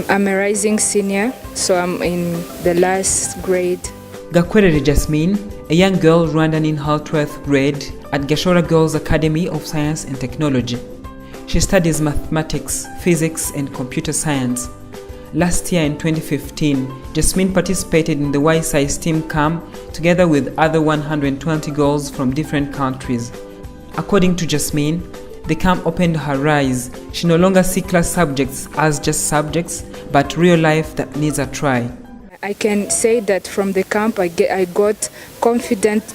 I'm a rising senior, so I'm in the last grade. Gakwerere Jasmine, a young girl Rwandan in her 12th grade at Gashora Girls Academy of Science and Technology. She studies mathematics, physics and computer science. Last year in 2015, Jasmine participated in the YSI STEAM camp together with other 120 girls from different countries. According to Jasmine, the camp opened her eyes. She no longer sees class subjects as just subjects, but real life that needs a try. I can say that from the camp I got confidence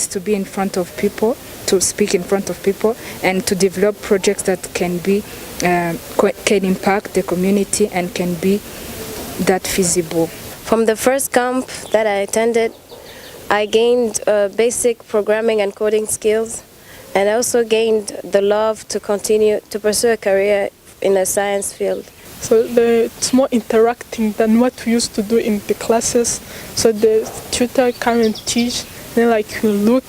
to be in front of people, to speak in front of people, and to develop projects that can impact the community and can be that feasible. From the first camp that I attended, I gained basic programming and coding skills, and I also gained the love to continue to pursue a career in the science field. So it's more interacting than what we used to do in the classes. So the tutor come and teach, then like you look.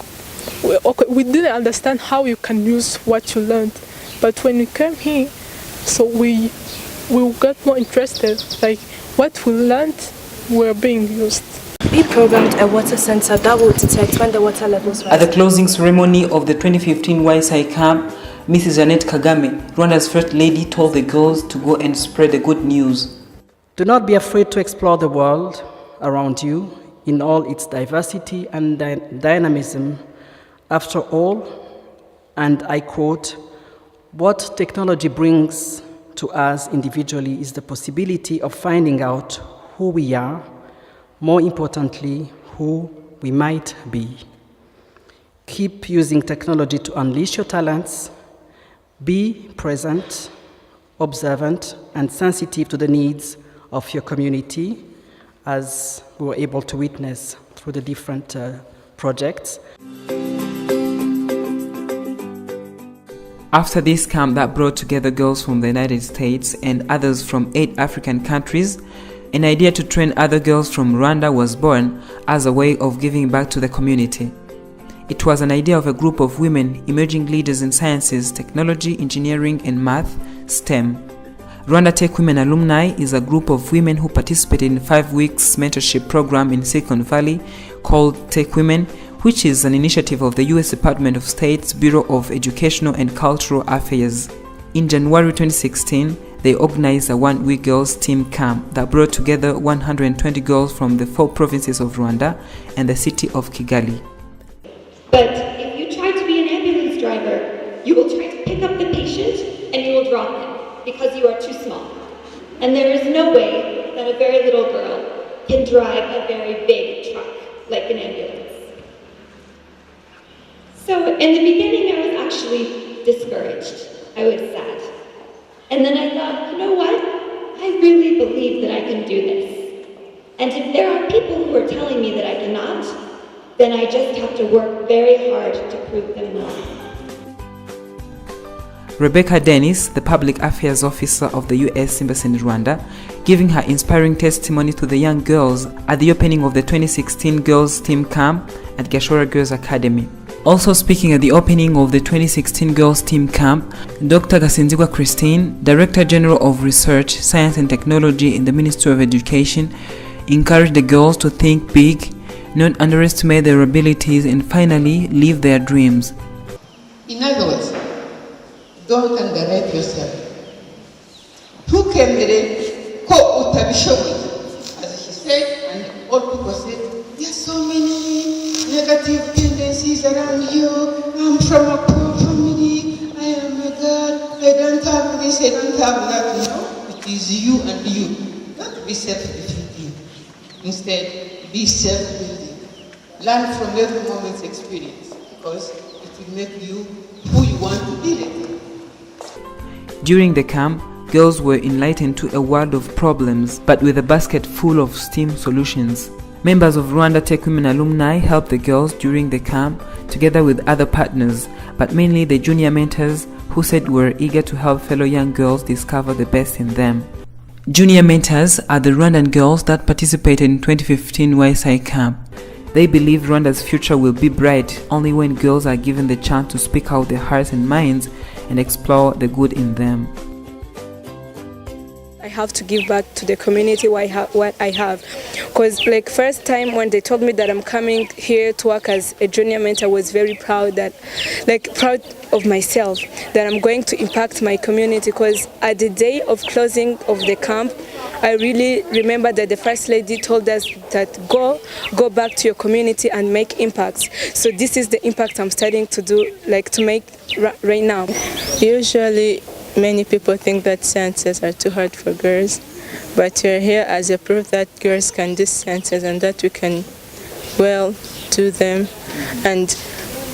We didn't understand how you can use what you learned, but when we came here, so we got more interested. Like what we learned were being used. We programmed a water sensor that will detect when the water levels rise. At the closing ceremony of the 2015 YSI camp, Mrs. Janet Kagame, Rwanda's first lady, told the girls to go and spread the good news. Do not be afraid to explore the world around you in all its diversity and dynamism. After all, and I quote, what technology brings to us individually is the possibility of finding out who we are, more importantly, who we might be. Keep using technology to unleash your talents. Be present, observant, and sensitive to the needs of your community, as we were able to witness through the different projects. After this camp that brought together girls from the United States and others from 8 African countries, an idea to train other girls from Rwanda was born as a way of giving back to the community. It was an idea of a group of women emerging leaders in sciences, technology, engineering, and math, STEM. Rwanda Tech Women Alumni is a group of women who participated in a 5-week mentorship program in Silicon Valley called Tech Women, which is an initiative of the U.S. Department of State's Bureau of Educational and Cultural Affairs. In January 2016, they organized a 1-week girls team camp that brought together 120 girls from the 4 provinces of Rwanda and the city of Kigali. But if you try to be an ambulance driver, you will try to pick up the patient and you will drop them because you are too small. And there is no way that a very little girl can drive a very big truck like an ambulance. So in the beginning I was actually discouraged. I was sad. And then I thought, you know what? I really believe that I can do this. And if there are people who are telling me that I cannot, then I just have to work very hard to prove them wrong. Rebecca Dennis, the Public Affairs Officer of the U.S. Embassy in Rwanda, giving her inspiring testimony to the young girls at the opening of the 2016 Girls Team Camp at Gashora Girls Academy. Also speaking at the opening of the 2016 Girls Team Camp, Dr. Gasinzigwa Christine, Director General of Research, Science and Technology in the Ministry of Education, encouraged the girls to think big, not underestimate their abilities, and finally live their dreams. In other words, don't underrate yourself. Tukemere ko utabishoboye. As she said, and all people said, there are so many negative tendencies around you. I'm from a poor family. I am a girl. I don't have this, I don't have that. No, it is you and you. Don't be self-defeating. Instead, be self-building. Learn from every moment's experience because it will make you who you want to be later. During the camp, girls were enlightened to a world of problems, but with a basket full of STEAM solutions. Members of Rwanda Tech Women Alumni helped the girls during the camp together with other partners, but mainly the junior mentors who said were eager to help fellow young girls discover the best in them. Junior mentors are the Rwandan girls that participated in 2015 YSI camp. They believe Rwanda's future will be bright only when girls are given the chance to speak out their hearts and minds and explore the good in them. I have to give back to the community what I have. Because like first time when they told me that I'm coming here to work as a junior mentor, I was very proud of myself that I'm going to impact my community. Because at the day of closing of the camp, I really remember that the First Lady told us that go back to your community and make impacts. So this is the impact I'm starting to do, to make right now. Usually, many people think that sciences are too hard for girls, but we're here as a proof that girls can do sciences and that we can do them. And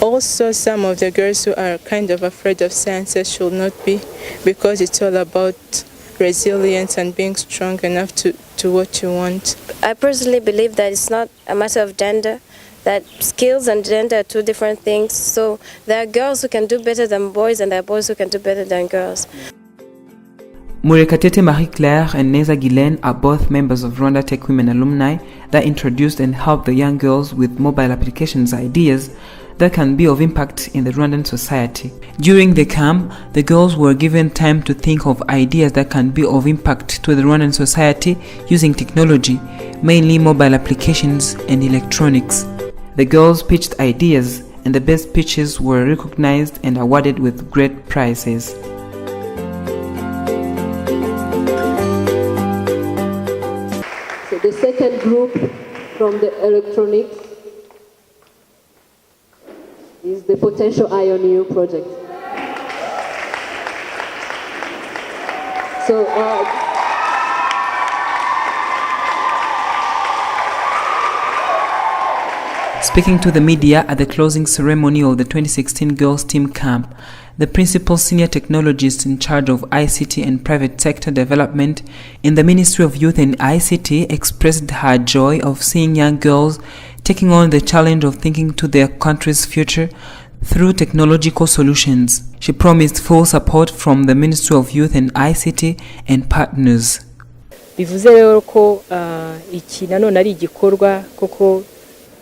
also some of the girls who are kind of afraid of sciences should not be, because it's all about resilience and being strong enough to do what you want. I personally believe that it's not a matter of gender, that skills and gender are two different things. So there are girls who can do better than boys and there are boys who can do better than girls. Murekatete Marie-Claire and Neza Guilaine are both members of Rwanda Tech Women alumni that introduced and helped the young girls with mobile applications ideas that can be of impact in the Rwandan society. During the camp, the girls were given time to think of ideas that can be of impact to the Rwandan society using technology, mainly mobile applications and electronics. The girls pitched ideas, and the best pitches were recognized and awarded with great prizes. So the second group from the electronics is the Potential IONU project. So Speaking to the media at the closing ceremony of the 2016 Girls Team Camp, the principal senior technologist in charge of ICT and private sector development in the Ministry of Youth and ICT expressed her joy of seeing young girls taking on the challenge of thinking to their country's future through technological solutions. She promised full support from the Ministry of Youth and ICT and partners. Bivuze rero ko iki nanone ari igikorwa koko.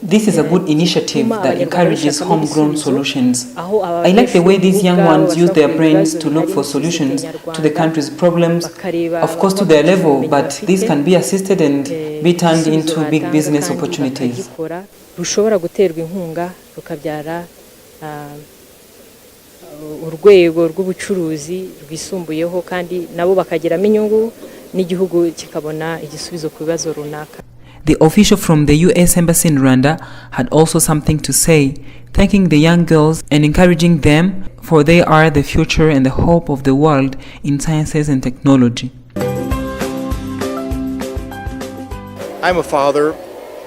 This is a good initiative that encourages homegrown solutions. I like the way these young ones use their brains to look for solutions to the country's problems, of course to their level, but this can be assisted and be turned into big business opportunities. Rushobora guterwa inkunga rukabyara urwego rw'ubucuruzi rwisumbuyeho kandi nabo bakagiramo inyungu n'igihugu kikabona igisubizo ku bibazo runaka. The official from the US Embassy in Rwanda had also something to say, thanking the young girls and encouraging them, for they are the future and the hope of the world in sciences and technology. I'm a father.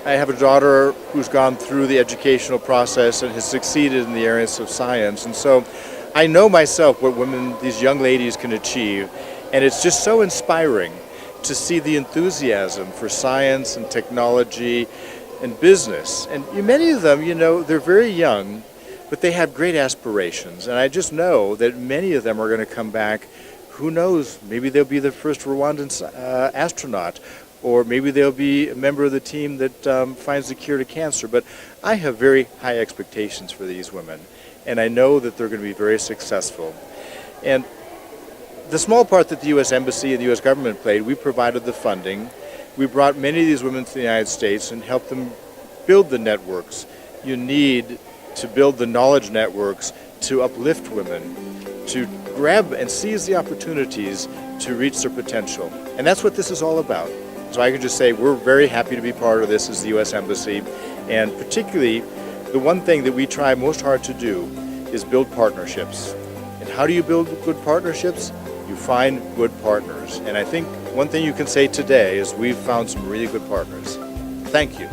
I have a daughter who's gone through the educational process and has succeeded in the areas of science. And so I know myself what women, these young ladies, can achieve. And it's just so inspiring to see the enthusiasm for science and technology and business. And many of them, they're very young, but they have great aspirations. And I just know that many of them are going to come back. Who knows, maybe they'll be the first Rwandan astronaut, or maybe they'll be a member of the team that finds the cure to cancer. But I have very high expectations for these women, and I know that they're going to be very successful. And the small part that the U.S. Embassy and the U.S. government played, we provided the funding. We brought many of these women to the United States and helped them build the networks you need to build the knowledge networks to uplift women, to grab and seize the opportunities to reach their potential. And that's what this is all about. So I can just say we're very happy to be part of this as the U.S. Embassy, and particularly the one thing that we try most hard to do is build partnerships. And how do you build good partnerships? You find good partners. And I think one thing you can say today is we've found some really good partners. Thank you.